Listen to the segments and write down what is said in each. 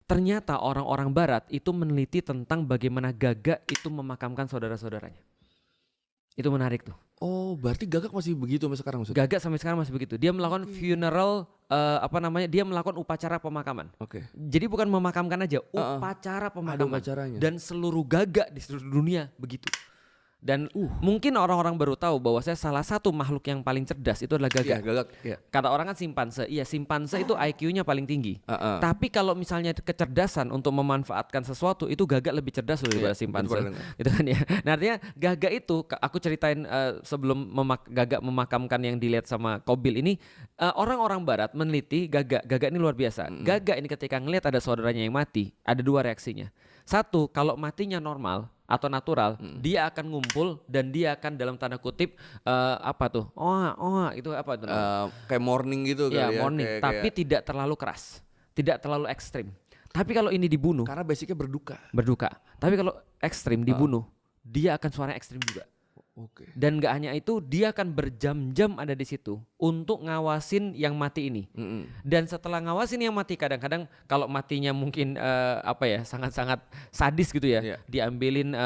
ternyata orang-orang barat itu meneliti tentang bagaimana gagak itu memakamkan saudara-saudaranya. Itu menarik tuh. Oh, berarti Gagak masih begitu sampai sekarang maksudnya? Gagak sampai sekarang masih begitu. Dia melakukan funeral, dia melakukan upacara pemakaman. Oke. Jadi bukan memakamkan aja, upacara Ada pemakaman. upacaranya. Dan seluruh gagak di seluruh dunia begitu. Dan mungkin orang-orang baru tahu bahwa salah satu makhluk yang paling cerdas itu adalah gagak. Iya, Gagak. Iya. Kata orang kan simpanse. Iya, simpanse itu IQ-nya paling tinggi. Tapi kalau misalnya kecerdasan untuk memanfaatkan sesuatu itu gagak lebih cerdas daripada simpanse. Gitu kan ya. Nah, artinya gagak itu aku ceritain sebelum gagak memakamkan yang dilihat sama Qabil ini, orang-orang barat meneliti gagak. Gagak ini luar biasa. Gagak ini ketika ngelihat ada saudaranya yang mati, ada dua reaksinya. Satu, kalau matinya normal atau natural, dia akan ngumpul dan dia akan dalam tanda kutip itu apa itu? Kayak morning gitu Ya, kali ya. morning, tapi tidak terlalu keras, tidak terlalu ekstrim. Tapi kalau ini dibunuh, Karena basicnya berduka. Tapi kalau ekstrim dibunuh, dia akan suara ekstrim juga. Oke. Dan nggak hanya itu, dia akan berjam-jam ada di situ untuk ngawasin yang mati ini. Dan setelah ngawasin yang mati, kadang-kadang kalau matinya mungkin sangat-sangat sadis gitu ya, diambilin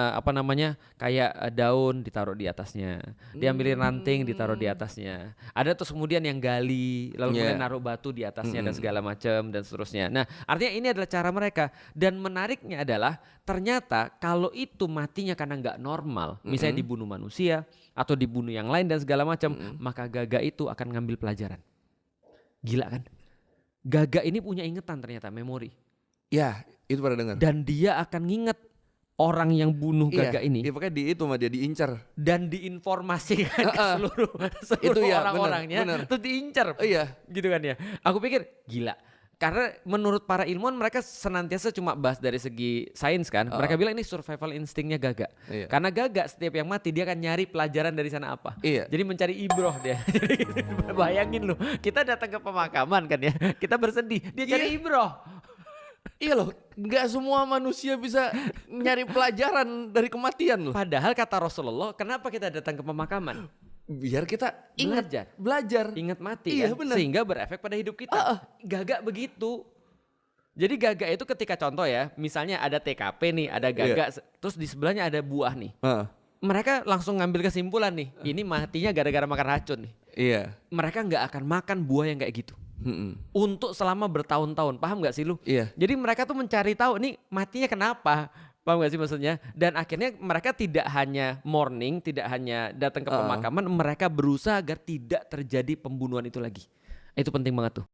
kayak daun ditaruh di atasnya, diambilin ranting ditaruh di atasnya. Ada terus kemudian yang gali, lalu kemudian naruh batu di atasnya dan segala macam dan seterusnya. Nah, artinya ini adalah cara mereka. Dan menariknya adalah ternyata kalau itu matinya karena nggak normal, misalnya dibunuh manusia atau dibunuh yang lain dan segala macam, maka gagak itu akan ngambil pelajaran. Gila kan? Gagak ini punya ingatan ternyata, memori. Ya, itu pada dengar. Dan dia akan nginget orang yang bunuh gagak ini. Iya, pokoknya dia diincar Dan diinformasikan ke seluruh orang-orangnya, terus diincar. Iya. Gitu kan ya. Aku pikir gila. Karena menurut para ilmuwan mereka senantiasa cuma bahas dari segi sains kan. Mereka bilang ini survival instingnya gagak. Karena gagak setiap yang mati dia akan nyari pelajaran dari sana apa. Jadi mencari ibroh dia. Jadi bayangin lu, kita datang ke pemakaman kan ya. Kita bersedih, dia cari ibroh. Iya loh, nggak semua manusia bisa nyari pelajaran dari kematian loh. Padahal kata Rasulullah, kenapa kita datang ke pemakaman? Biar kita belajar. Ingat mati Iya, kan? bener. Sehingga berefek pada hidup kita. Gagak begitu. Jadi gagak itu ketika contoh ya, misalnya ada TKP nih, ada gagak, terus di sebelahnya ada buah nih. Mereka langsung ngambil kesimpulan nih, ini matinya gara-gara makan racun nih. Iya. Mereka nggak akan makan buah yang kayak gitu. Untuk selama bertahun-tahun, paham nggak sih lu? Iya. Jadi mereka tuh mencari tahu nih matinya kenapa. Paham gak sih maksudnya? Dan akhirnya mereka tidak hanya mourning, tidak hanya datang ke pemakaman, mereka berusaha agar tidak terjadi pembunuhan itu lagi. Itu penting banget tuh.